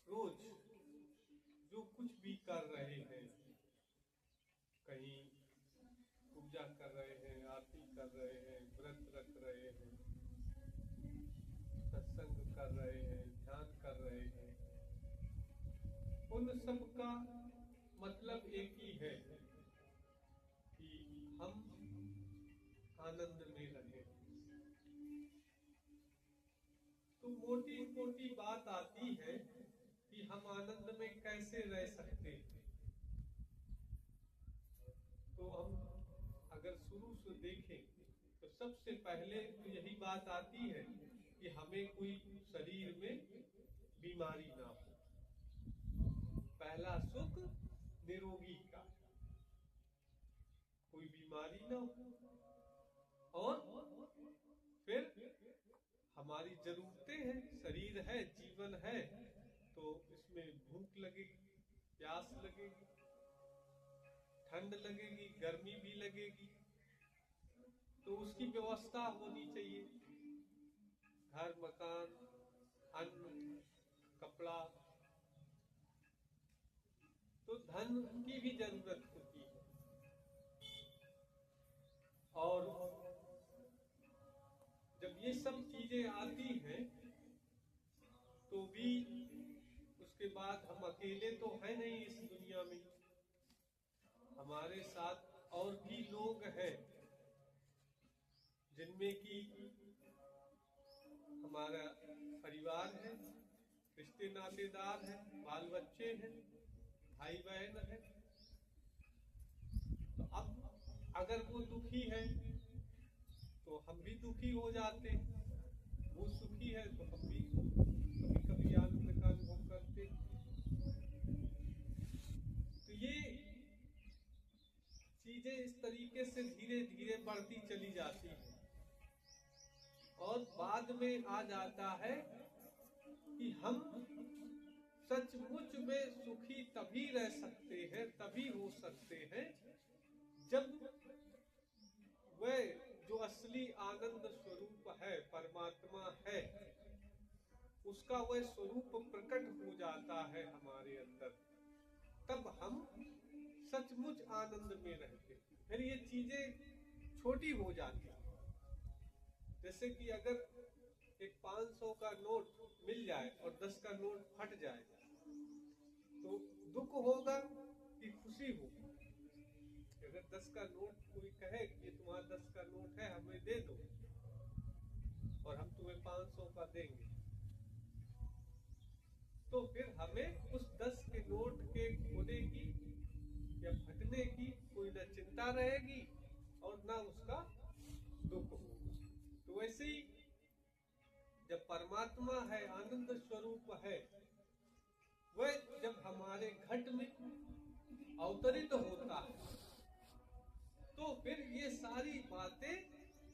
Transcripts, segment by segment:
रोज जो कुछ भी कर रहे हैं, कहीं पूजा कर रहे हैं, आरती कर रहे हैं, व्रत रख रहे हैं, सत्संग कर रहे हैं, ध्यान कर रहे हैं, उन सब का मतलब एक ही है कि हम आनंद में रहें। तो मोटी मोटी बात आती है कि हम आनंद में कैसे रह सकते हैं। तो हम अगर शुरू से देखें तो सबसे पहले तो यही बात आती है कि हमें कोई शरीर में बीमारी ना हो। पहला सुख निरोगी का, कोई बीमारी ना हो। और फिर हमारी जरूरतें हैं, शरीर है, जीवन है, तो इसमें भूख लगेगी, प्यास लगेगी, ठंड लगेगी, गर्मी भी लगेगी, तो उसकी व्यवस्था होनी चाहिए। घर, मकान, अन्न, कपड़ा, तो धन की भी जरूरत होती है। और जब ये सब चीजें आती हैं तो भी उसके बाद हम अकेले तो है नहीं इस दुनिया में, हमारे साथ और भी लोग हैं जिनमें कि हमारा परिवार है, रिश्ते नातेदार हैं, बाल बच्चे हैं, भाई बहन है। तो अब अगर वो दुखी है तो हम भी दुखी हो जाते हैं, वो सुखी है तो हम भी कभी कभी आनंद का अनुभव करते। तो ये चीजें इस तरीके से धीरे धीरे बढ़ती चली जाती है और बाद में आ जाता है कि हम सचमुच में सुखी तभी रह सकते हैं, तभी हो सकते हैं जब वह जो असली आनंद स्वरूप है, परमात्मा है, उसका वह स्वरूप प्रकट हो जाता है हमारे अंदर, तब हम सचमुच आनंद में रहते हैं। फिर ये चीजें छोटी हो जाती हैं। जैसे कि अगर एक 500 का नोट मिल जाए और 10 का नोट फट जाए तो दुख होगा कि खुशी होगी? अगर 10 का नोट कोई कहे कि ये तुम्हारा 10 का नोट है, हमें दे दो और हम तुम्हें 500 का देंगे, तो फिर हमें उस 10 के नोट के खोने की या फटने की कोई न चिंता रहेगी और न उसका दुख होगा। तो वैसे ही जब परमात्मा है, आनंद स्वरूप है, वह जब हमारे घट में अवतरित होता है तो फिर ये सारी बातें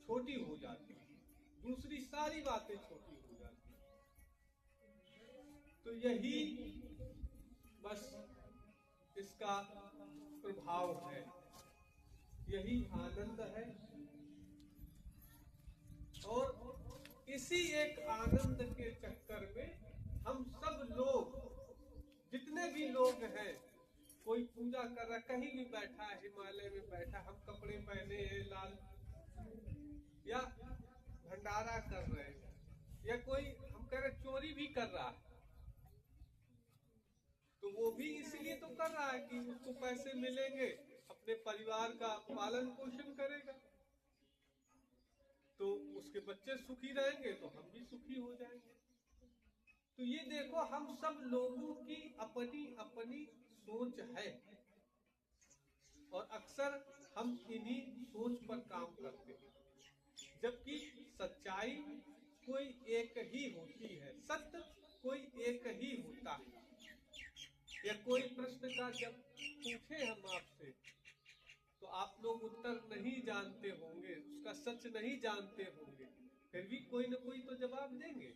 छोटी हो जाती हैं, दूसरी सारी बातें छोटी हो जाती हैं। तो यही बस इसका प्रभाव है, यही आनंद है। और इसी एक आनंद के चक्कर में हम सब लोग, जितने भी लोग हैं, कोई पूजा कर रहा, कहीं भी बैठा है, हिमालय में बैठा, हम कपड़े पहने हैं लाल, या भंडारा कर रहे हैं, या कोई हम कह रहे चोरी भी कर रहा है, तो वो भी इसलिए तो कर रहा है कि उसको पैसे मिलेंगे, अपने परिवार का पालन पोषण करेगा, तो उसके बच्चे सुखी रहेंगे तो हम भी सुखी हो जाएंगे। तो ये देखो, हम सब लोगों की अपनी अपनी सोच है और अक्सर हम इन्हीं सोच पर काम करते हैं, जबकि सच्चाई कोई एक ही होती है, सत्य कोई एक ही होता है। या कोई प्रश्न का जब पूछे हम आपसे तो आप लोग उत्तर नहीं जानते होंगे, उसका सच नहीं जानते होंगे, फिर भी कोई न कोई तो जवाब देंगे।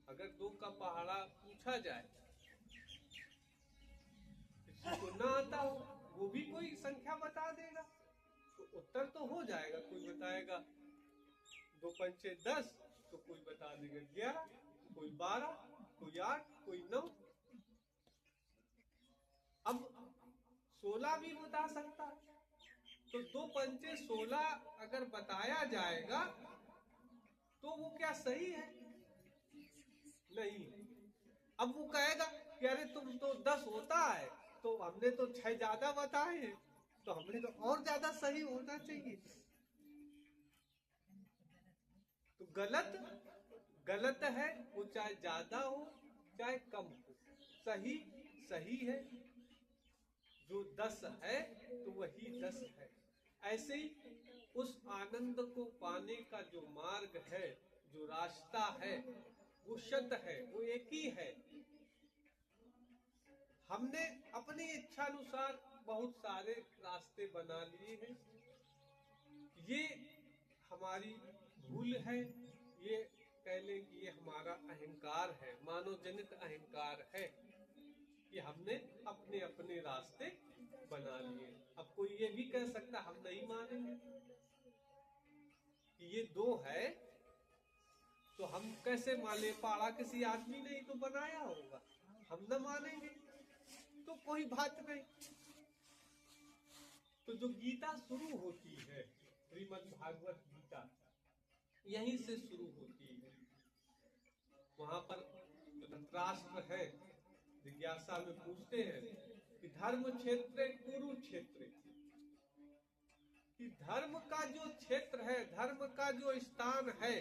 अगर 2 का पहाड़ा पूछा जाए, किसी को ना आता हो, वो भी कोई संख्या बता देगा तो उत्तर तो हो जाएगा। कोई बताएगा 2 पंचे 10, तो कोई बता देगा 11, कोई 12, कोई 8, कोई 9। अब 16 भी बता सकता है, तो 2 पंचे 16 अगर बताया जाएगा तो वो क्या सही है? नहीं। अब वो कहेगा कि अरे तुम तो 10 होता है, तो हमने तो 6 ज्यादा बताए हैं, तो हमने तो और ज्यादा सही होना चाहिए। तो गलत है, वो चाहे ज्यादा हो चाहे कम हो, सही सही है। जो 10 है तो वही 10 है। ऐसे ही उस आनंद को पाने का जो मार्ग है, जो रास्ता है, वो शत है, वो एक ही है। हमने अपनी इच्छा अनुसार बहुत सारे रास्ते बना लिए हैं। ये हमारी भूल है, ये कह ले कि ये हमारा अहंकार है, मानव जनित अहंकार है कि हमने अपने अपने रास्ते बना लिए। अब कोई ये भी कह सकता हम नहीं मानेंगे कि ये 2 है, तो हम कैसे माने? पाड़ा किसी आदमी ने ही तो बनाया होगा, हम न मानेंगे तो कोई बात नहीं। तो जो गीता शुरू होती है, श्रीमद् भागवत गीता, यहीं से शुरू होती है। वहां पर धृतराष्ट्र है, जिज्ञासा में पूछते हैं कि धर्म क्षेत्र कुरुक्षेत्र, कि धर्म का जो क्षेत्र है, धर्म का जो स्थान है,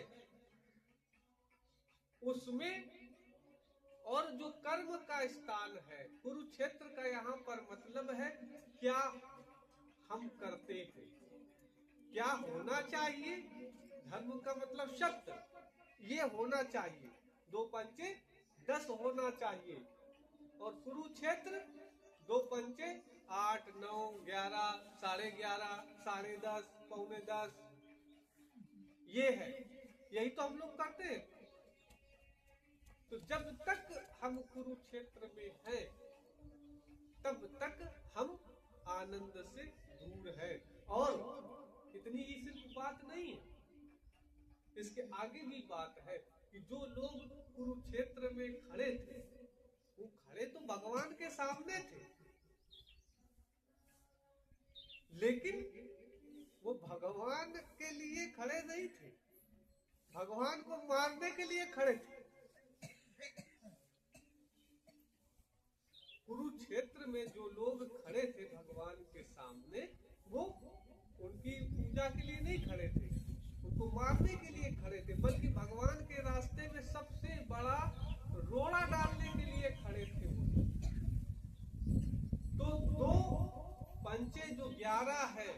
उसमें और जो कर्म का स्थान है, कुरुक्षेत्र का यहाँ पर मतलब है क्या हम करते हैं, क्या होना चाहिए। धर्म का मतलब शब्द ये होना चाहिए, 2 पंचे 10 होना चाहिए, और कुरुक्षेत्र 2 पंचे 8, 9, 11, 11:30, 10:30, 9:45, ये है। यही तो हम लोग करते हैं। तो जब तक हम कुरुक्षेत्र में हैं, तब तक हम आनंद से दूर है। और इतनी ही सिर्फ बात नहीं है, इसके आगे भी बात है कि जो लोग कुरुक्षेत्र में खड़े थे, वो खड़े तो भगवान के सामने थे, लेकिन वो भगवान के लिए खड़े नहीं थे, भगवान को मारने के लिए खड़े थे। कुरुक्षेत्र में जो लोग खड़े थे भगवान के सामने, वो उनकी पूजा के लिए नहीं खड़े थे, उनको मारने के लिए खड़े थे, बल्कि भगवान के रास्ते में सबसे बड़ा रोड़ा डालने के लिए खड़े थे। तो 2 पंचे जो 11 है,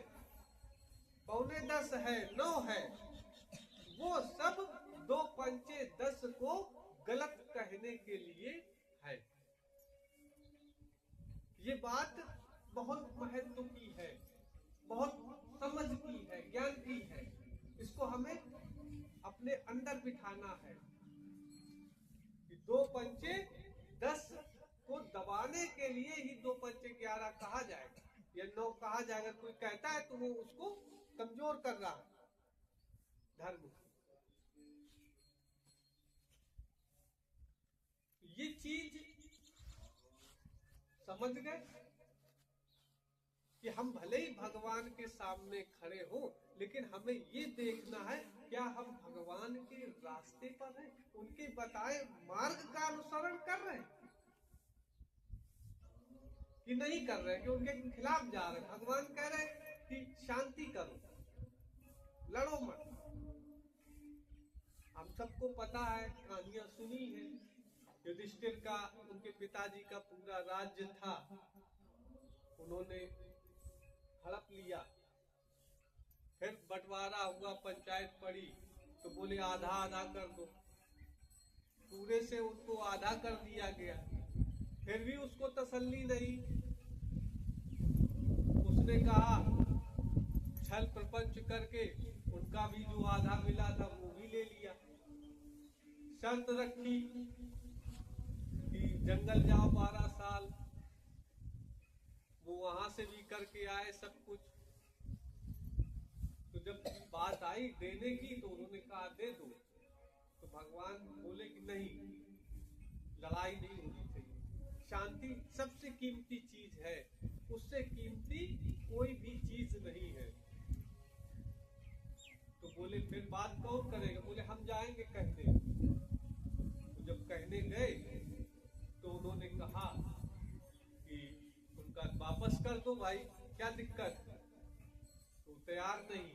9:45 है, 9 है, वो सब 2 पंचे 10 को गलत कहने के लिए है। ये बात बहुत महत्व की है, बहुत समझ की है, ज्ञान की है। इसको हमें अपने अंदर बिठाना है कि 2 पंचे 10 को दबाने के लिए ही 2 पंचे 11 कहा जाएगा या 9 कहा जाएगा। कोई कहता है तो वो उसको कमजोर कर रहा है धर्म। ये चीज समझ गए कि हम भले ही भगवान के सामने खड़े हो, लेकिन हमें ये देखना है क्या हम भगवान के रास्ते पर हैं, उनके बताए मार्ग का अनुसरण कर रहे हैं कि नहीं कर रहे, कि उनके खिलाफ जा रहे हैं। भगवान कह रहे हैं कि शांति करो, लड़ो मत। हम सबको पता है, कहानियां सुनी है, युधिष्ठिर का, उनके पिताजी का पूरा राज्य था, उन्होंने हड़प लिया, फिर बंटवारा हुआ, पंचायत पड़ी, तो बोले आधा आधा कर दो, पूरे से उनको आधा कर दिया गया। फिर भी उसको तसल्ली नहीं, उसने कहा छल प्रपंच करके उनका भी जो आधा मिला था वो भी ले लिया। शर्त रखी कि जंगल जाओ 12 साल, वो वहां से भी करके आए सब कुछ। तो जब बात आई देने की, तो उन्होंने कहा दे दो, तो भगवान बोले कि नहीं, लड़ाई नहीं होनी चाहिए। शांति सबसे कीमती चीज है, उससे कीमती कोई भी चीज नहीं है। तो बोले फिर बात कौन करेगा? बोले हम जाएंगे कहने। तो जब कहने गए तो उन्होंने कहा कि उनका वापस कर दो भाई, क्या दिक्कत है? तो तैयार नहीं।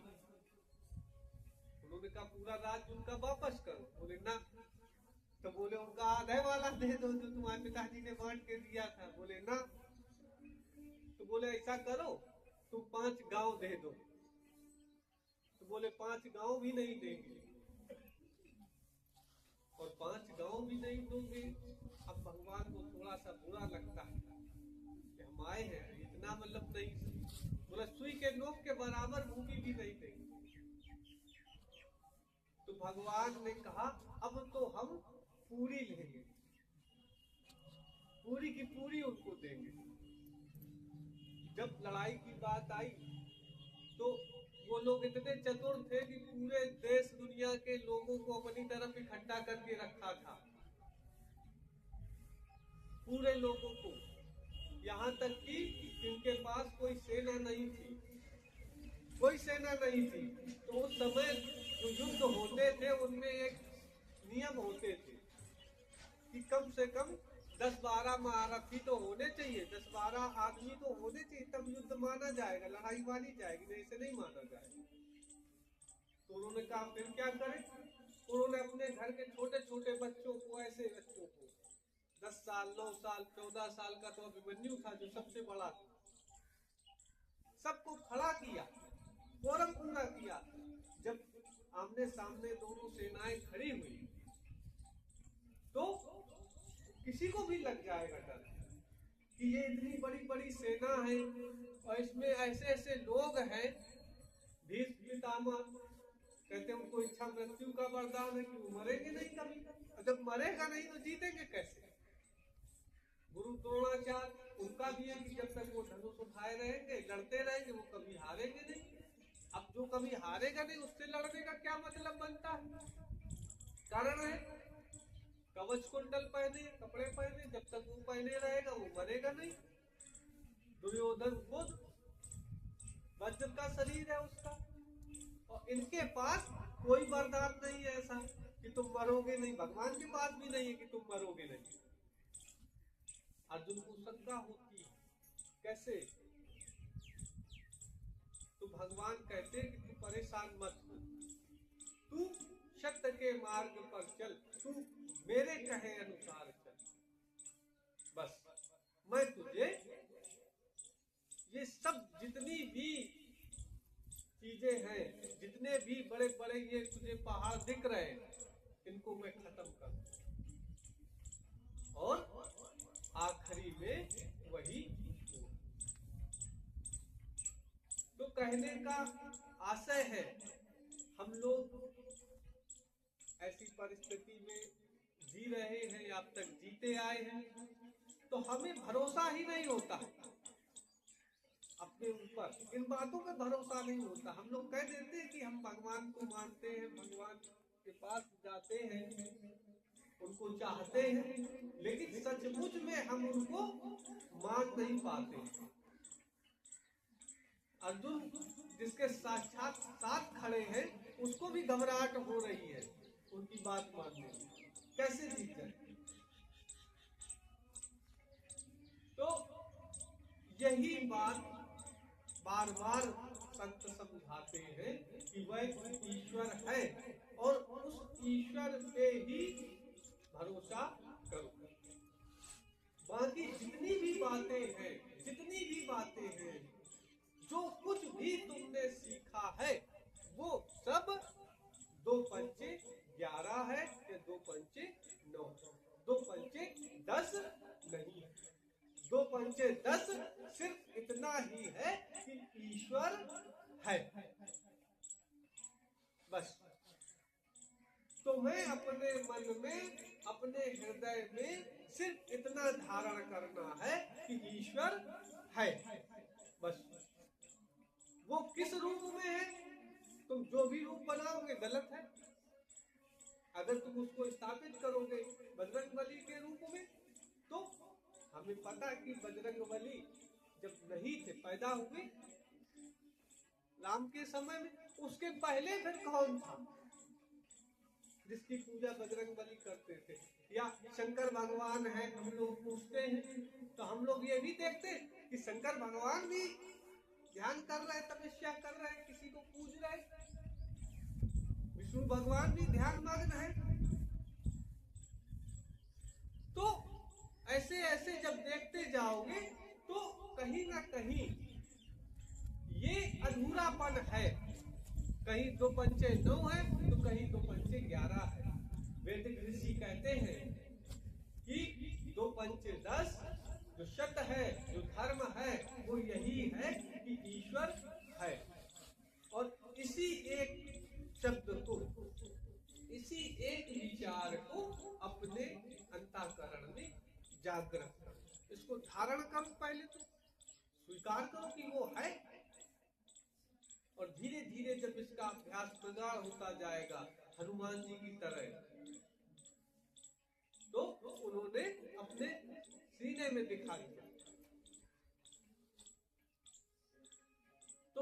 उन्होंने कहा पूरा राज्य उनका वापस करो। बोले ना। तो बोले उनका आधे वाला दे दो जो तुम्हारे पिताजी ने बांट के दिया था। बोले ना। तो बोले ऐसा करो तुम 5 गांव दे दो। तो बोले 5 गांव भी नहीं देंगे। और 5 गांव भी नहीं दोगे। अब भगवान को थोड़ा सा बुरा लगता है कि हम आए हैं, इतना मतलब नहीं। बोला सुई के नोक के बराबर भूमि भी नहीं देंगे। तो भगवान ने कहा अब तो हम पूरी लेंगे, पूरी की पूरी उनको देंगे। जब लड़ाई की बात आई तो वो लोग इतने चतुर थे कि पूरे देश दुनिया के लोगों को अपनी तरफ इकट्ठा करके रखा था, पूरे लोगों को। यहाँ तक कि इनके पास कोई सेना नहीं थी, कोई सेना नहीं थी। तो उस समय जो युद्ध होते थे उनमें एक नियम होते थे कि कम से कम 10-12 महारथी तो होने चाहिए, 10-12 आदमी तो होने चाहिए, तब युद्ध माना जाएगा, लड़ाई मानी जाएगी, नहीं ऐसे नहीं माना जाएगा। तो उन्होंने कहा फिर क्या करें? उन्होंने अपने घर के छोटे छोटे बच्चों को, ऐसे बच्चों को 10 साल, 9 साल, 14 साल का तो अभिमन्यु था जो सबसे बड़ा था, सबको खड़ा किया, फोरम पूरा किया। जब आमने सामने दोनों सेनाएं खड़ी हुई तो किसी को भी लग जाएगा डर कि ये इतनी बड़ी बड़ी सेना है और इसमें ऐसे ऐसे लोग हैं। भीष्म पितामह कहते हैं उनको इच्छा मृत्यु का वरदान है कि वो मरेंगे नहीं कभी, और जब मरेगा नहीं तो जीतेंगे कैसे? गुरु द्रोणाचार्य उनका भी है कि जब तक वो धनुष उठाए रहेंगे, लड़ते रहेंगे, वो कभी हारेंगे नहीं। अब जो कभी हारेगा नहीं उससे लड़ने का क्या मतलब बनता है? कारण है कवच कुंडल पहने, कपड़े पहने, जब तक वो पहने रहेगा वो मरेगा नहीं। दुर्योधन खुद वज्र का शरीर है उसका, और इनके पास कोई वरदान नहीं है ऐसा कि तुम मरोगे नहीं, भगवान के पास भी नहीं है कि तुम मरोगे नहीं। अर्जुन को शंका होती है कैसे? तो भगवान कहते हैं कि तू परेशान मत हो, तू सत्य के मार्ग पर चल, तू मेरे कहे अनुसार चल, बस मैं तुझे ये सब जितनी भी चीजें हैं, जितने भी बड़े बड़े ये तुझे पहाड़ दिख रहे हैं, इनको मैं खत्म कर दूं और आखिरी में वही। तो कहने का आशय है हम लोग ऐसी परिस्थिति में जी रहे हैं, अब तक जीते आए हैं, तो हमें भरोसा ही नहीं होता अपने ऊपर, इन बातों पे भरोसा नहीं होता। हम लोग कह देते हैं कि हम भगवान को मानते हैं, भगवान के पास जाते हैं, उनको चाहते हैं, लेकिन सचमुच में हम उनको मान नहीं पाते। अर्जुन जिसके साक्षात साथ खड़े हैं उसको भी घबराहट हो रही है उनकी बात मानने में, कैसे जीते? तो यही बात बार बार संत समझाते हैं कि वह ईश्वर है और उस ईश्वर पे ही भरोसा करो। बाकी जितनी भी बातें हैं, जितनी भी बातें हैं, जो कुछ भी तुमने सीखा है वो सब 2 पंचे 11 है या 2 पंचे 9, 2 पंचे 10 नहीं है। 2 पंचे 10 सिर्फ इतना ही है कि ईश्वर है, बस। तुम्हें अपने मन में, अपने हृदय में सिर्फ इतना धारण करना है कि ईश्वर है, बस। वो किस रूप में है, तुम जो भी रूप बनाओगे गलत है। अगर तुम उसको स्थापित करोगे बजरंगबली के रूप में, तो हमें पता कि बजरंगबली जब नहीं थे, पैदा हुए राम के समय में, उसके पहले फिर कौन था जिसकी पूजा बजरंगबली करते थे? या शंकर भगवान है, हम लोग पूछते हैं, तो हम लोग ये भी देखते हैं कि शंकर भगवान भी ध्यान कर रहे, तपस्या कर रहे, किसी को पूज रहे, विष्णु भगवान भी ध्यान मग्न है। तो ऐसे ऐसे जब देखते जाओगे तो कहीं ना कहीं ये अधूरापन है। कहीं 2 पंचे 9 है तो कहीं 2 पंचे 11 है। वैदिक ऋषि कहते हैं कि 2 पंचे 10, जो सत्य है, जो धर्म है, वो यही है कि ईश्वर है। और इसी एक शब्द को, इसी एक विचार को अपने अंतःकरण में जागृत करो, इसको धारण करो, पहले तो स्वीकार करो कि वो है। और धीरे धीरे जब इसका अभ्यास प्रगाढ़ होता जाएगा हनुमान जी की तरह, तो उन्होंने अपने सीने में दिखा दिया। तो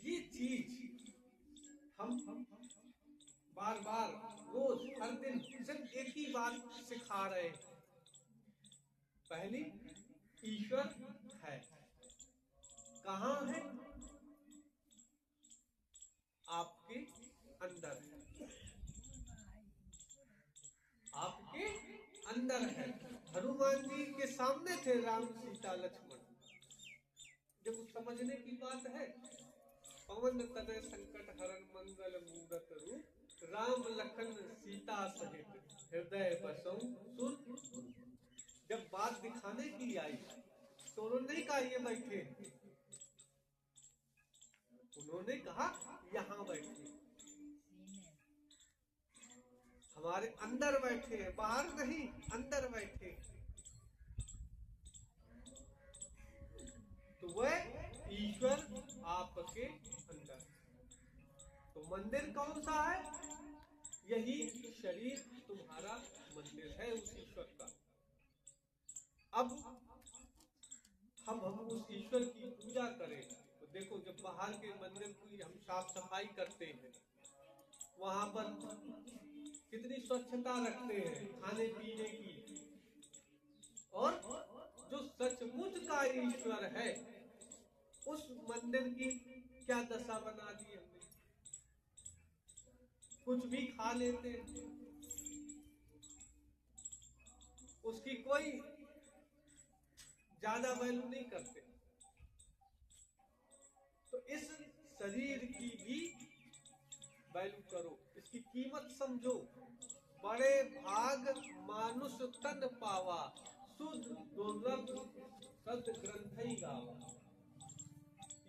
ये चीज हम बार बार रोज हर दिन सिर्फ एक ही बात सिखा रहे हैं। पहली, ईश्वर है। कहाँ है? आपके अंदर है, आपके अंदर है। हनुमान जी के सामने थे राम सीता लक्ष्मण। जब समझने की बात है, पवन तनय संकट हरण मंगल मूरत रूप, राम लखन सीता सहित हृदय बसौ सुर। जब बात दिखाने की आई तो उन्होंने नहीं कहा ये बैठे, उन्होंने कहा यहाँ बैठे, हमारे अंदर बैठे हैं, बाहर नहीं, अंदर बैठे। तो वह ईश्वर आपके अंदर। तो मंदिर कौन सा है? यही शरीर तुम्हारा मंदिर है उस ईश्वर का। अब हम उस ईश्वर की पूजा करें तो देखो, जब बाहर के मंदिर की हम साफ सफाई करते हैं, वहां पर कितनी स्वच्छता रखते हैं खाने पीने की, और जो सचमुच का ईश्वर है उस मंदिर की क्या दशा बना दी हमने। कुछ भी खा लेते हैं, उसकी कोई ज्यादा वैल्यू नहीं करते। तो इस शरीर की भी वैल्यू करो, इसकी कीमत समझो। बड़े भाग मानुष तन पावा, शुद्ध दुर्लभ सद ग्रंथई गावा।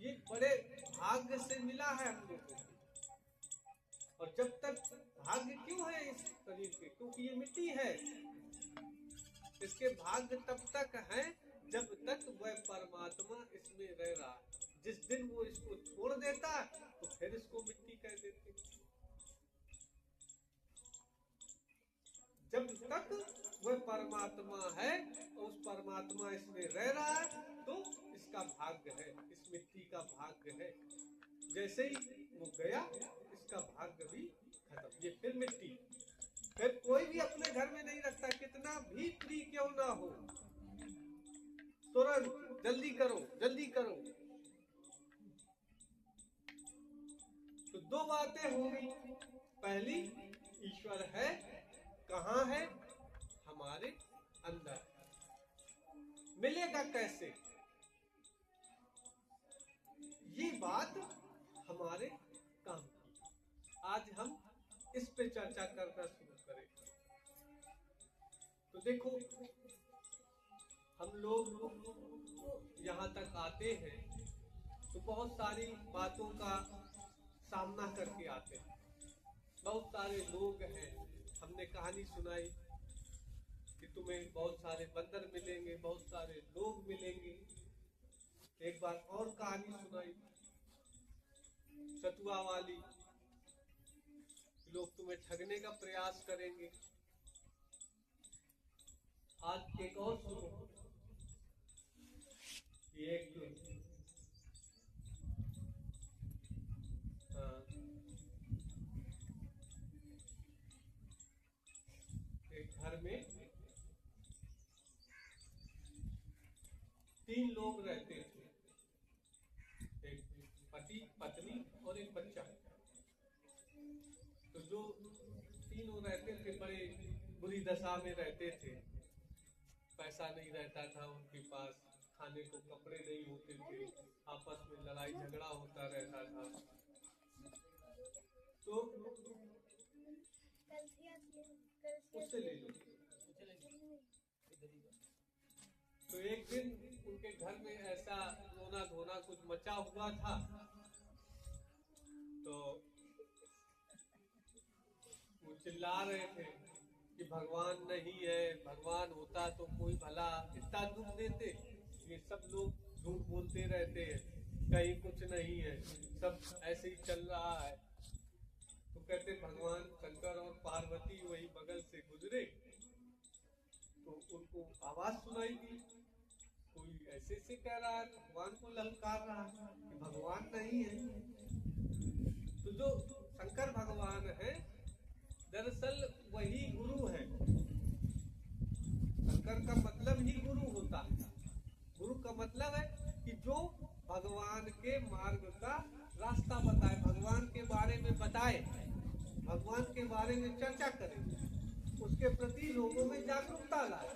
ये बड़े भाग्य से मिला है हम लोगों को। और जब तक भाग्य क्यों है इस शरीर के? क्योंकि ये मिट्टी है। इसके भाग्य तब तक है जब तक वह परमात्मा इसमें रह रहा है। जिस दिन वो इसको छोड़ देता है तो फिर इसको मिट्टी कह देते। जब तक वह परमात्मा है और उस परमात्मा इसमें रह रहा है तो इसका भाग्य है, इस मिट्टी का भाग्य है। जैसे ही वो गया, इसका भाग्य भी खत्म, ये फिर मिट्टी। फिर कोई भी अपने घर में नहीं रखता, कितना भी प्रिय क्यों ना हो, तुरंत जल्दी करो जल्दी करो। तो 2 बातें होंगी। पहली, ईश्वर है। कहाँ है? हमारे अंदर। मिलेगा कैसे? ये बात हमारे काम की। आज हम इस पे चर्चा करना शुरू करें। तो देखो, हम लोग यहाँ तक आते हैं तो बहुत सारी बातों का सामना करके आते हैं। बहुत सारे लोग हैं, हमने कहानी सुनाई कि तुम्हें बहुत सारे बंदर मिलेंगे, बहुत सारे लोग मिलेंगे। एक बार और कहानी सुनाई सतुआ वाली, लोग तुम्हें ठगने का प्रयास करेंगे। आज एक और सुनो, एक घर में 3 लोग रहते थे, एक पति पत्नी और एक बच्चा। तो जो तीनों रहते थे बड़े बुरी दशा में रहते थे, पैसा नहीं रहता था उनके पास, खाने को कपड़े नहीं होते थे, आपस में लड़ाई झगड़ा होता रहता था। तो उससे ले लो। तो एक दिन उनके घर में ऐसा रोना धोना कुछ मचा हुआ था। तो वो चिल्ला रहे थे कि भगवान नहीं है, भगवान होता तो कोई भला इतना दुख देते। ये सब लोग झूठ बोलते रहते हैं, कहीं कुछ नहीं है, सब ऐसे ही चल रहा है। तो कहते भगवान शंकर और पार्वती वही बगल से गुजरे तो उनको आवाज सुनाई दी, कोई ऐसे से कह रहा है, भगवान को ललकार रहा है कि भगवान नहीं है। तो जो शंकर भगवान है दरअसल वही गुरु है। शंकर का मतलब ही गुरु होता है। गुरु का मतलब है कि जो भगवान के मार्ग का रास्ता बताए, भगवान के बारे में बताए, भगवान के बारे में चर्चा करे, उसके प्रति लोगों में जागरूकता लाए।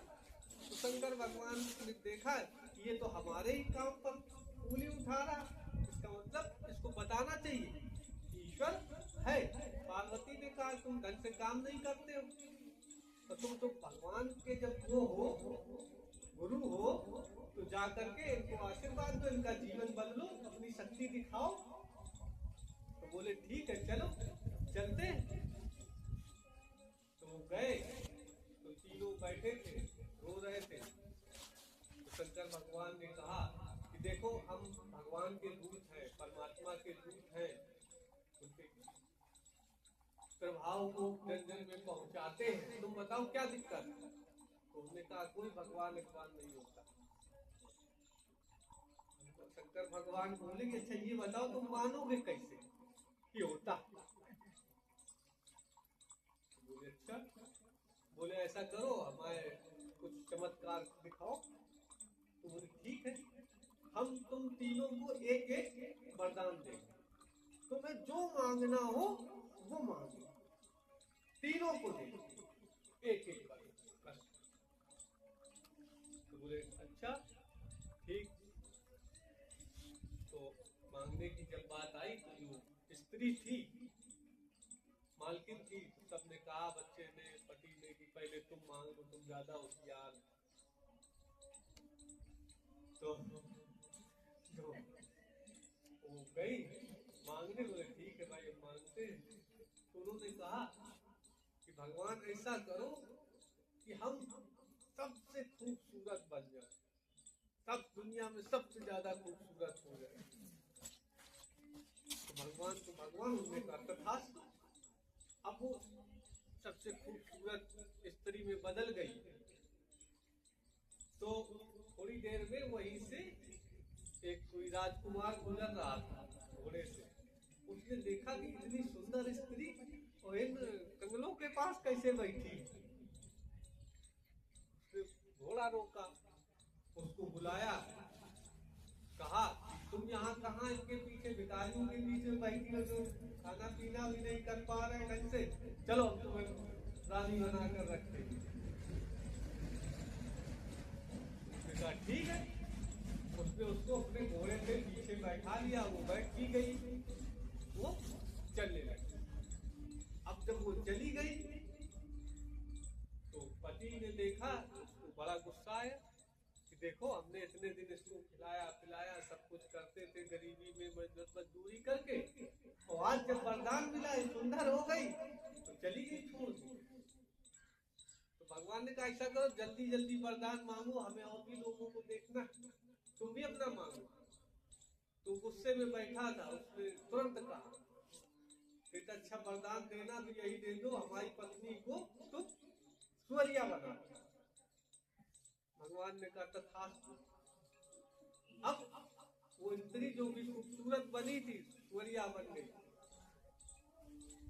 तो शंकर भगवान ने देखा कि ये तो हमारे ही काम पर उंगली उठा रहा, इसका मतलब इसको बताना चाहिए ईश्वर है। पार्वती ने कहा तुम ढंग से काम नहीं करते हो, तो तुम तो भगवान के जब वो हो, गुरु हो, तो जाकर के इनको आशीर्वाद दो, इनका जीवन बदलो, अपनी शक्ति दिखाओ। तो बोले ठीक है चलो चलते हैं। तो गए, तो तीनों बैठे थे, रो रहे थे। तो शंकर भगवान ने कहा कि देखो हम भगवान के दूत हैं, परमात्मा के दूत हैं, उनके प्रभाव को जन जन में पहुंचाते हैं, तुम बताओ क्या दिक्कत है। तो उन्होंने कहा कोई भगवान नहीं होता। तो शंकर भगवान बोले कि अच्छा ये बताओ तुम मानोगे कैसे कि होता। बोले अच्छा, बोले ऐसा करो हमारे कुछ चमत्कार दिखाओ। तो बोले ठीक है, हम तुम तीनों को एक एक वरदान देंगे, तुम्हें जो मांगना हो वो मांगो, तीनों को दे एक एक बार। तो बोले अच्छा ठीक। तो मांगने की जब बात आई तो जो स्त्री थी मालकिन थी, सबने कहा, बच्चे ने, पति ने, कि पहले तुम मांग लो, तुम ज्यादा होशियार। तो वो गई मांगने, बोले ठीक है भाई हम मांगते हैं। तो उन्होंने कहा कि भगवान ऐसा करो कि हम सबसे खूबसूरत बन जाए, सब दुनिया में सबसे ज्यादा खूबसूरत हो जाए। तो भगवान उन्होंने कहा तथास्तु। अब वो सबसे खूबसूरत स्त्री में बदल गई। तो थोड़ी देर में वहीं से एक कोई राजकुमार गुजर रहा था घोड़े से, उसने देखा कि इतनी सुंदर स्त्री और इन कंगलों के पास कैसे बैठी। घोड़ा रोका, उसको बुलाया, कहा तुम यहाँ कहाँ इनके पीछे भिखारियों के बीच में बैठी हो, जो खाना पीना भी नहीं कर पा रहे ढंग से, चलो हम तुम्हें रानी बना कर रखते हैं। कहा ठीक है। उसने उसको अपने घोड़े पे पीछे बैठा लिया, वो बैठ की गई, वो चलने लगी। अब जब वो चली गई तो पति ने देखा, उसको बड़ा गुस्सा आया कि देखो हमने इतने दिन इसको खिलाया पिलाया, सब कुछ करते थे गरीबी में मजदूरी करके, और आज जब वरदान मिला, सुंदर हो गई तो चली गई छोड़ दी। तो भगवान ने कहा ऐसा करो जल्दी जल्दी वरदान मांगो, हमें और भी लोगों को देखना, तुम भी अपना मांगो। तो गुस्से में बैठा था, उसने तुरंत कहा बेटा अच्छा वरदान देना तो यही दे दो, हमारी पत्नी को तुम सुअरिया बना। भगवान ने कहा तथास्तु। अब वो स्त्री जो भी खूबसूरत बनी थी सुअरिया बन गई।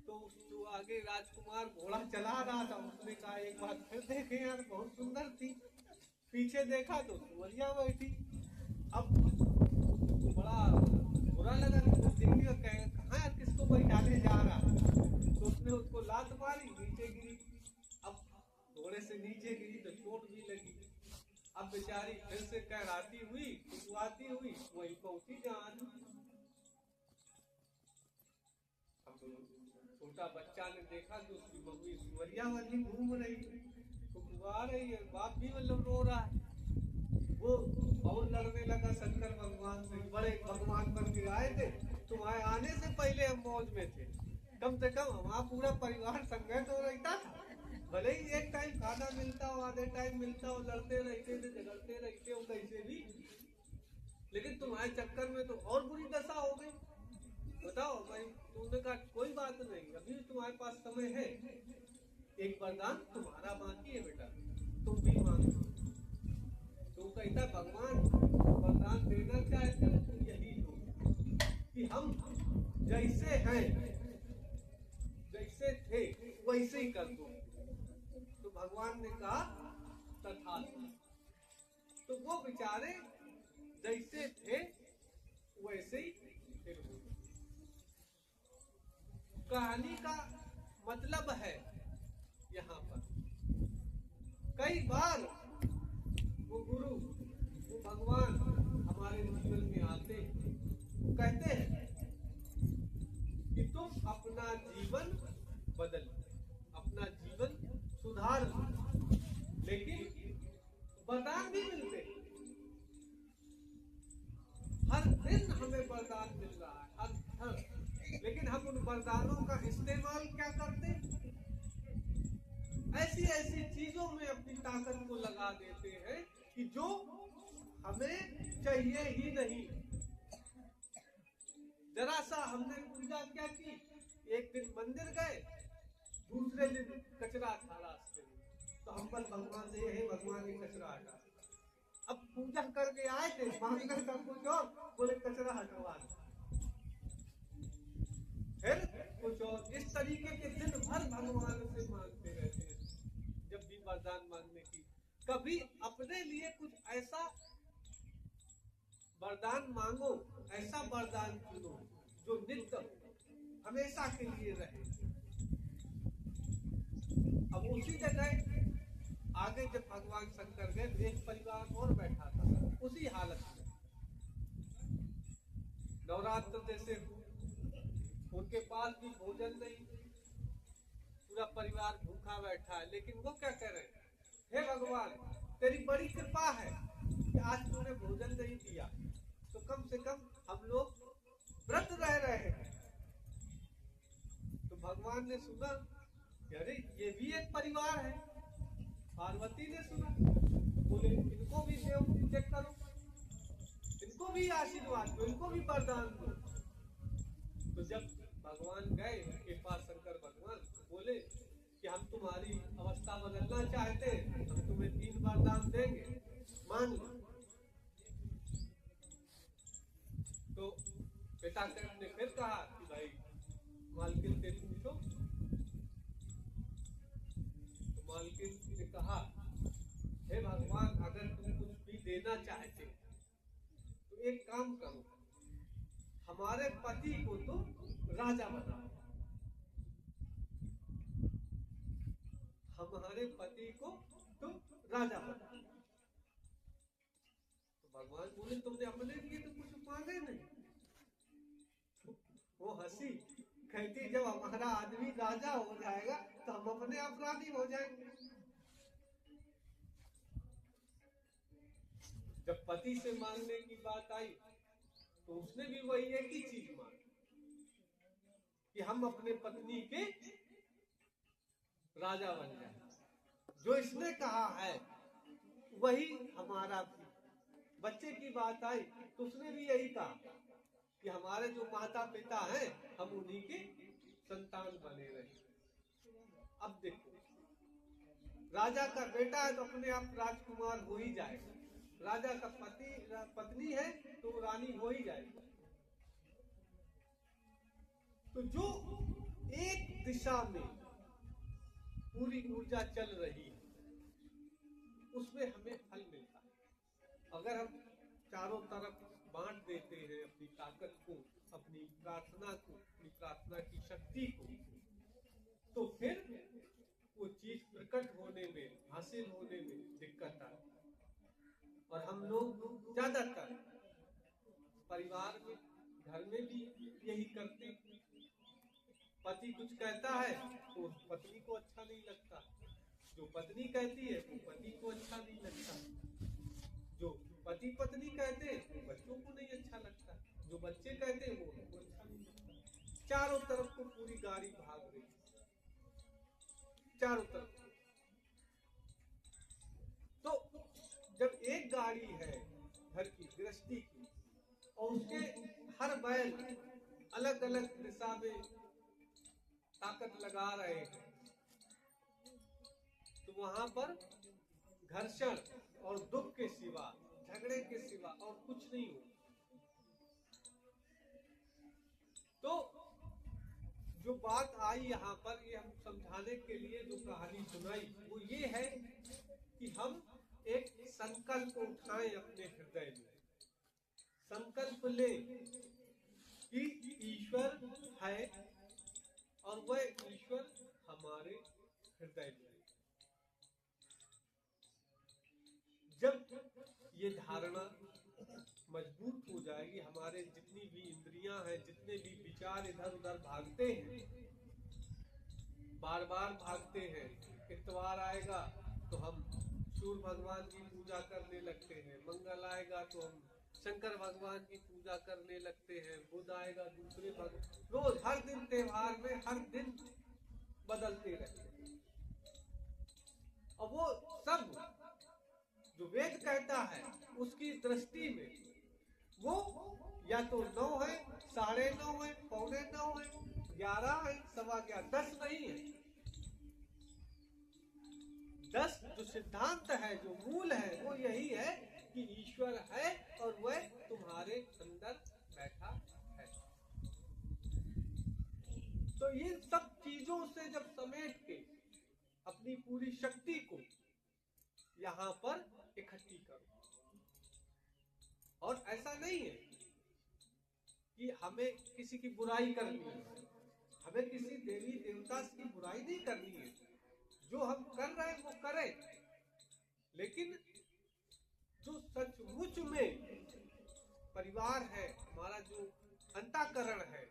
तो जो आगे राजकुमार घोड़ा चला रहा था उसने कहा एक बार फिर देखे यार, बहुत सुंदर थी। पीछे देखा तो सुअरिया बैठी। अब बड़ा बुरा लगा, कहाँ यार किसको बैठाने जा रहा। तो उसने उसको लात मारी, नीचे गिरी। अब घोड़े से नीचे गिरी तो चोट भी लगी। अब बेचारी फिर से कहराती हुई खुशवाती हुई वही पहुंची जहां। अब छोटा बच्चा ने देखा कि उसकी मम्मी सुअरिया वाली घूम रही है, खुशवा रही है, बाप भी मतलब रो रहा है। वो और लड़ने लगा शंकर भगवान से, बड़े भगवान बन के आए थे, तुम्हारे आने से पहले हम मौज में थे। कम से कम हमारा पूरा परिवार संगत हो रहता था, भले ही एक टाइम खाना मिलता हो, आधे टाइम मिलता हो, लड़ते रहते थे, झगड़ते रहते हो कैसे भी, लेकिन तुम्हारे चक्कर में तो और बुरी दशा हो गई। बताओ भाई। तुमने कहा कोई बात नहीं, अभी तुम्हारे पास समय है, एक वरदान तुम्हारा बाकी है बेटा, तुम भी मांगो। तो कहता भगवान वरदान देना चाहते हो तो यही दो कि हम जैसे हैं, जैसे थे वैसे ही कर दो। तो भगवान ने कहा तथास्तु। तो वो बेचारे जैसे थे वैसे ही फिर हो। कहानी का मतलब है यहाँ पर कई बार वो गुरु, वो भगवान हमारे जीवन में आते हैं, कहते हैं कि तुम अपना जीवन बदल, अपना जीवन सुधार। लेकिन वरदान भी मिलते, हर दिन हमें वरदान मिल रहा है, हर लेकिन हम उन वरदानों का इस्तेमाल क्या करते? ऐसी ऐसी चीजों में अपनी ताकत को लगा देते हैं कि जो हमें चाहिए ही नहीं। जरा सा हमने पूजा क्या की, एक दिन मंदिर गए, दूसरे दिन कचरा था रास्ते में, तो हम बस भगवान से हे भगवान ये कचरा हटा। अब पूजा करके आए थे, मांगने का कुछ और, बोले कचरा हटवा दो, फिर कुछ और। इस तरीके के दिन भर भगवान से मांगते रहते हैं। जब भी वरदान मांगने की, कभी अपने लिए कुछ ऐसा वरदान मांगो, ऐसा वरदान चुनो जो नित्य हमेशा के लिए रहे। अब उसी जगह आगे जब भगवान शंकर गए, एक परिवार और बैठा था उसी हालत में, नवरात्र जैसे उनके पास भी भोजन नहीं, पूरा परिवार भूखा बैठा है। लेकिन वो क्या कह रहे हैं, हे भगवान तेरी बड़ी कृपा है कि आज तूने भोजन नहीं दिया, तो कम से कम हम लोग व्रत रह रहे हैं। तो भगवान ने सुना, अरे ये भी एक परिवार है। पार्वती ने सुना, बोले इनको भी देव चेक करो, इनको भी आशीर्वाद दो, इनको भी वरदान दो। तो जब भगवान गए उनके पास, शंकर भगवान बोले कि हम तुम्हारी अवस्था बदलना चाहते हैं, हम तुम्हें 3 वरदान देंगे, मान लो। तो पिता ने फिर कहा कि भाई मालकिन से पूछो। तो मालकिन ने कहा हे भगवान अगर तुम कुछ भी देना चाहते तो एक काम करो, हमारे पति को तो राजा बनाओ, हमारे पति को तुम राजा बनाओ। तो भगवान बोले तुमने अपने लिए तो कुछ मांगे नहीं। वो हंसी, कहती जब हमारा आदमी राजा हो जाएगा तो हम अपने अपराधी हो जाएंगे। जब पति से मांगने की बात आई तो उसने भी वही एक ही चीज मांगी कि हम अपने पत्नी के राजा बन जाए। जो इसने कहा है वही हमारा भी। बच्चे की बात आई तो उसने भी यही कहा कि हमारे जो माता पिता हैं हम उन्हीं के संतान बने रहे। अब देखो, राजा का बेटा है तो अपने आप राजकुमार हो ही जाएगा, राजा का पत्नी है तो रानी हो ही जाएगी। तो जो एक दिशा में पूरी ऊर्जा चल रही है उसमें हमें फल मिलता है। अगर हम चारों तरफ बांट देते हैं अपनी ताकत को, अपनी प्रार्थना को, अपनी प्रार्थना की शक्ति को, तो फिर वो चीज प्रकट होने में, हासिल होने में दिक्कत आए। और हम लोग ज्यादातर परिवार में, घर में भी यही करते हैं। पति कुछ कहता है तो पत्नी को अच्छा नहीं लगता, जो पत्नी कहती है वो पति को अच्छा नहीं लगता, जो पति पत्नी कहते हैं वो बच्चों को नहीं अच्छा लगता, जो बच्चे कहते हैं वो उनको अच्छा नहीं लगता। चारों तरफ को पूरी गाड़ी भाग रही, चारों तरफ। तो जब एक गाड़ी है घर की, गृहस्थी की, और उसके हर बैल अलग अलग दिशा में ताकत लगा रहे हैं, तो वहां पर घर्षण और दुख के सिवा, झगड़े के सिवा और कुछ नहीं हो। तो जो बात आई यहाँ पर, ये हम समझाने के लिए जो कहानी सुनाई वो ये है कि हम एक संकल्प उठाएं अपने हृदय में, संकल्प ले कि ईश्वर है और वह ईश्वर हमारे हृदय में। जब ये धारणा मजबूत हो जाएगी, हमारे जितनी भी इंद्रियां हैं, जितने भी विचार इधर उधर भागते हैं, बार बार भागते हैं, इतवार आएगा तो हम सूर्य भगवान की पूजा करने लगते हैं, मंगल आएगा तो हम शंकर भगवान की पूजा करने लगते हैं, बुध आएगा दूसरे भगवान, रोज हर दिन त्योहार में हर दिन बदलते रहते हैं। और वो सब जो वेद कहता है उसकी दृष्टि में वो या तो 9 है, 9:30 है, 9:15 है, 11 है, 11:15, 10 नहीं है। 10 जो सिद्धांत है, जो मूल है, वो यही है कि ईश्वर है और वह तुम्हारे अंदर बैठा है। तो ये सब चीजों से जब समेट के अपनी पूरी शक्ति को यहाँ पर इकट्ठी करो, और ऐसा नहीं है कि हमें किसी की बुराई करनी है, हमें किसी देवी देवता की बुराई नहीं करनी है, जो हम कर रहे हैं वो करें, लेकिन जो सचमुच में परिवार है, हमारा जो अंतःकरण है,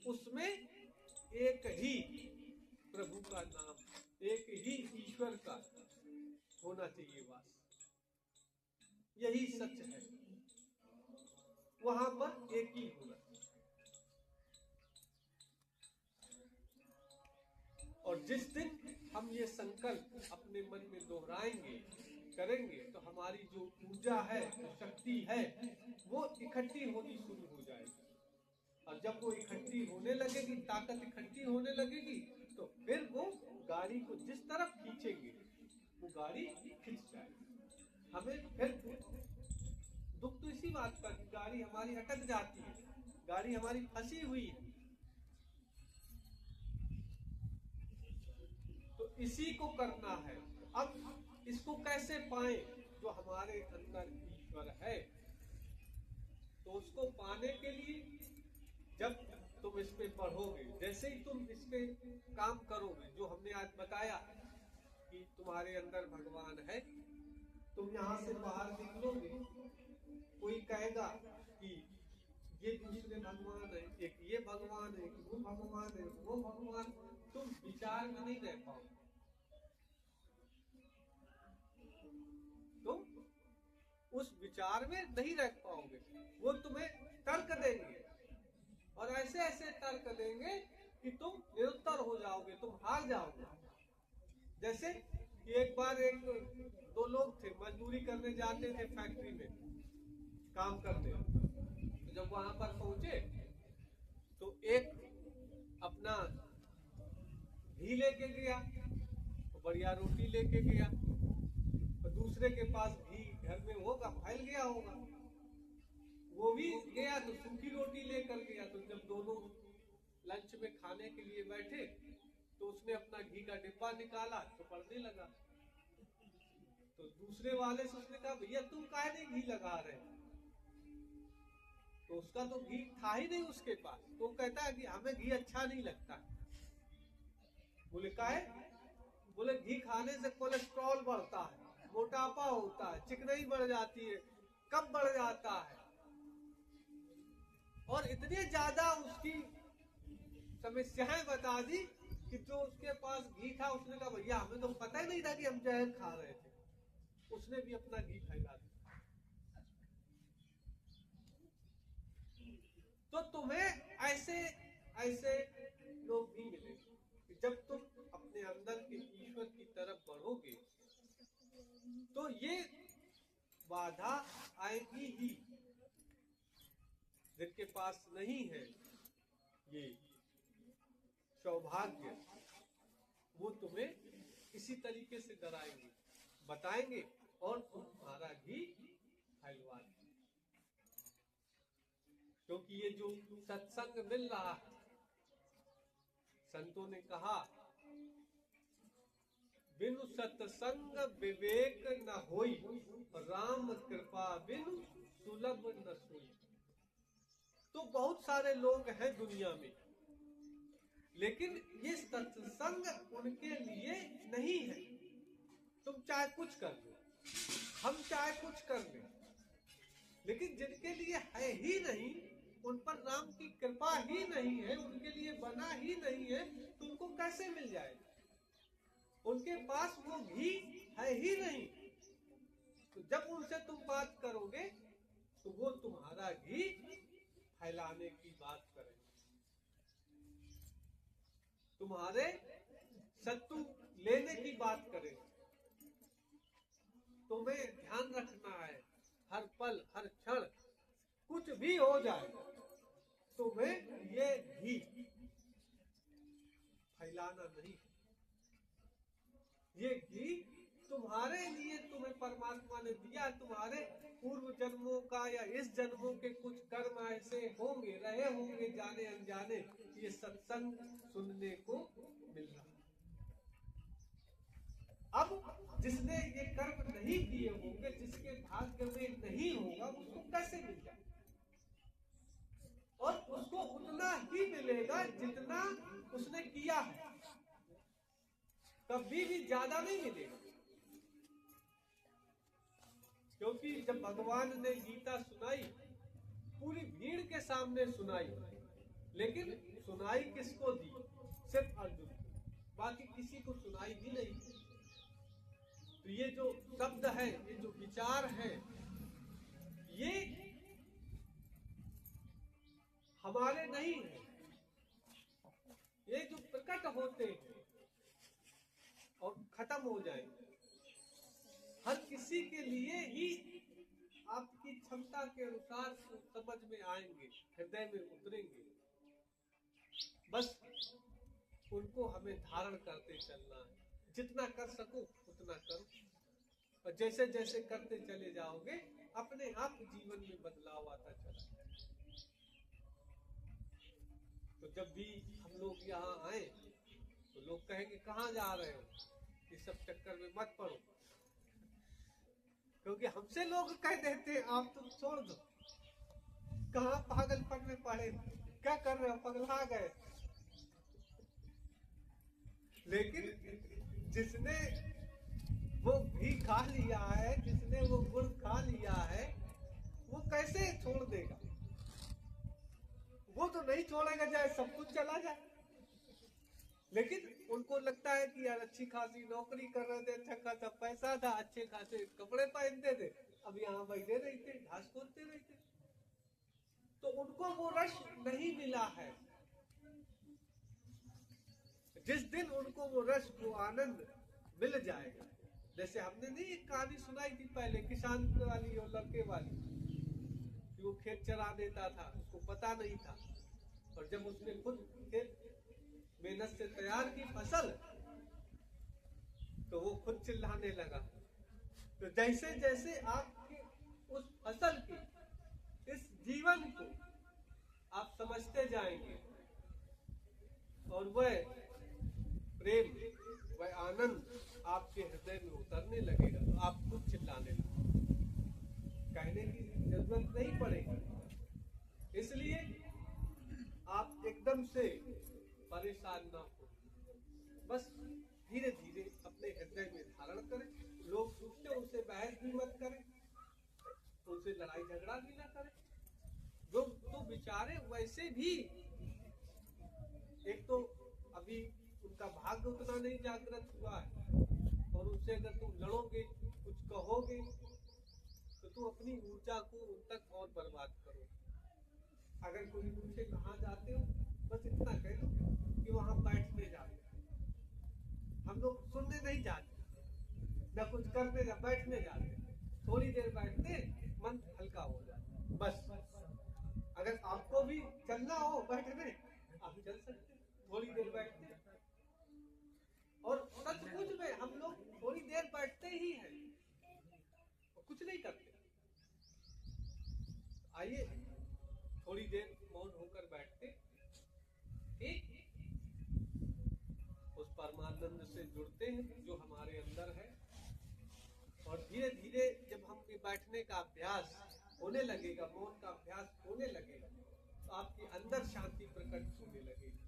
उसमें एक ही प्रभु का नाम, एक ही ईश्वर का होना चाहिए। बस यही सच है, वहां पर एक ही होगा। और जिस दिन हम ये संकल्प अपने मन में दोहराएंगे, करेंगे, तो हमारी जो ऊर्जा है, जो शक्ति है, वो इकट्ठी होनी शुरू हो जाएगी। और जब वो इकट्ठी होने लगेगी, ताकत इकट्ठी होने लगेगी, तो फिर वो गाड़ी को जिस तरफ खींचेंगे वो गाड़ी खिंच जाएगी। हमें फिर दुख तो इसी बात का कि गाड़ी हमारी अटक जाती है, गाड़ी हमारी फंसी हुई है। तो इसी को करना है। अब इसको कैसे पाए? जो हमारे अंदर ईश्वर है, तो उसको पाने के लिए जब तुम इस पे पढ़ोगे, जैसे ही तुम इस पे काम करोगे, जो हमने आज बताया कि तुम्हारे अंदर भगवान है, तुम यहाँ से बाहर निकलोगे, कोई कहेगा कि ये दूसरे भगवान है, एक ये भगवान है, वो भगवान है, वो भगवान, तुम विचार में नहीं रह पाओगे, तुम उस विचार में नहीं रह पाओगे। वो तुम्हें तर्क देंगे और ऐसे ऐसे तर्क देंगे कि तुम निरुत्तर हो जाओगे, तुम हार जाओगे। जैसे एक बार दो लोग थे, मजदूरी करने जाते थे फैक्ट्री में काम करने। तो जब वहां पर पहुंचे तो एक अपना घी लेके गया तो बढ़िया रोटी लेके गया, तो दूसरे के पास घी घर में होगा, फैल गया होगा, वो भी गया तो सूखी रोटी लेकर गया। तो जब दोनों लंच में खाने के लिए बैठे तो उसने अपना घी का डिब्बा निकाला तो पड़ने लगा। तो दूसरे वाले से उसने कहा, भैया तुम काहे नहीं घी लगा रहे? तो उसका तो घी था ही नहीं उसके पास। तो कहता है कि हमें घी अच्छा नहीं लगता। बोले काहे? बोले घी खाने से कोलेस्ट्रॉल बढ़ता है, मोटापा होता है, चिकनाई बढ़ जाती है, कब बढ़ जाता है। और इतनी ज्यादा उसकी समस्याएं बता दी कि जो उसके पास घी था उसने कहा, भैया हमें तो पता ही नहीं था कि हम जहर खा रहे थे। उसने भी अपना घी फैला दिया। तो तुम्हें ऐसे ऐसे लोग भी मिलेंगे कि जब तुम अपने अंदर के ईश्वर की तरफ बढ़ोगे तो ये बाधा आएगी ही। जिनके पास नहीं है ये सौभाग्य, वो तुम्हें इसी तरीके से डराएंगे, बताएंगे और तुम्हारा घी फैलवा देंगे। क्योंकि ये जो सत्संग मिल रहा है, संतों ने कहा बिनु सत्संग विवेक न होई, राम कृपा बिनु सुलभ न सोई। तो बहुत सारे लोग हैं दुनिया में, लेकिन ये सत्संग उनके लिए नहीं है। तुम चाहे कुछ कर लो, हम चाहे कुछ कर ले, लेकिन जिनके लिए है ही नहीं, उन पर राम की कृपा ही नहीं है, उनके लिए बना ही नहीं है, तुमको कैसे मिल जाएगा? उनके पास वो घी है ही नहीं। तो जब उनसे तुम बात करोगे तो वो तुम्हारा घी फैलाने की बात करेंगे, तुम्हारे सत्तू लेने की बात करेंगे। तुम्हें ध्यान रखना है, हर पल हर क्षण कुछ भी हो जाए, तुम्हें ये घी फैलाना नहीं। ये घी तुम्हारे लिए तुम्हें परमात्मा ने दिया। तुम्हारे पूर्व जन्मों का या इस जन्मों के कुछ कर्म ऐसे होंगे, रहे होंगे जाने अनजाने, ये सत्संग सुनने को मिल रहा। अब जिसने ये कर्म नहीं किए होंगे, जिसके भाग्य में नहीं होगा, उसको कैसे मिल जाए? और उसको उतना ही मिलेगा जितना उसने किया है, कभी भी ज्यादा नहीं मिलेगा। क्योंकि जब भगवान ने गीता सुनाई, पूरी भीड़ के सामने सुनाई, लेकिन सुनाई किसको दी? सिर्फ अर्जुन को, बाकी किसी को सुनाई भी नहीं। तो ये जो शब्द है, ये जो विचार है, ये हमारे नहीं है। ये जो प्रकट होते हैं और खत्म हो जाएंगे, हर किसी के लिए ही आपकी क्षमता के अनुसार समझ में आएंगे, हृदय में उतरेंगे। बस उनको हमें धारण करते चलना है। जितना कर सको उतना करो, और जैसे जैसे करते चले जाओगे अपने आप जीवन में बदलाव आता चला। तो जब भी हम लोग यहाँ आए तो लोग कहेंगे कहाँ जा रहे हो, इस सब चक्कर में मत पड़ो। क्योंकि हमसे लोग कह देते आप तो छोड़ दो, कहाँ पागलपन में पड़े, क्या कर रहे हो, पगला गए। लेकिन जिसने वो घी खा लिया है, जिसने वो गुड़ खा लिया है, वो कैसे छोड़ देगा? वो तो नहीं छोड़ेगा चाहे सब कुछ चला जाए। लेकिन उनको लगता है कि यार अच्छी खासी नौकरी कर रहे थे, अच्छा खासा पैसा था, अच्छे खासे कपड़े पहनते थे, अब यहाँ बैठे रहते, घास खोदते रहते। तो उनको वो रस नहीं मिला है। जिस दिन उनको वो रस, वो आनंद मिल जाएगा। जैसे हमने नहीं एक कहानी सुनाई थी पहले, किसान वाली और लड़के वाली, कि वो खेत चरा देता था, उसको पता नहीं था, और जब उसने खुद खेत मेहनत से तैयार की फसल, तो वो खुद चिल्लाने लगा। तो जैसे जैसे आपके उस फसल की, इस जीवन को आप समझते जाएंगे और वह प्रेम, वह आनंद आपके हृदय में उतरने लगेगा, तो आप खुद चिल्लाने लगेंगे, कहने की जरूरत नहीं पड़ेगी। इसलिए आप एकदम से परेशान ना हो, बस धीरे धीरे अपने हृदय में धारण करें। लोग पूछते उनसे बहस भी मत करें, उनसे लड़ाई झगड़ा भी ना करें। जो तो विचारे वैसे भी, एक तो अभी उनका भाग्य उतना नहीं जागृत हुआ है, और उनसे अगर तुम लड़ोगे, कुछ कहोगे, तो तुम अपनी ऊर्जा को उन तक और बर्बाद करो। अगर कोई पूछे कहाँ जाते हो, बस इतना कह दो कि वहां बैठने जाते। हम लोग सुनने नहीं जाते, न कुछ करने, न बैठने जाते। थोड़ी देर बैठते, मन हल्का हो जाता, बस। अगर आपको भी चलना हो बैठने, आप चल सकते, थोड़ी देर बैठते। और सचमुच में हम लोग थोड़ी देर बैठते ही हैं, कुछ नहीं करते। आइए थोड़ी देर मौन होकर बैठते, ठीक, उस परमानंद से जुड़ते हैं जो हमारे अंदर है। और धीरे धीरे जब हम बैठने का अभ्यास होने लगेगा, मौन का अभ्यास होने लगेगा, तो आपके अंदर शांति प्रकट होने लगेगी।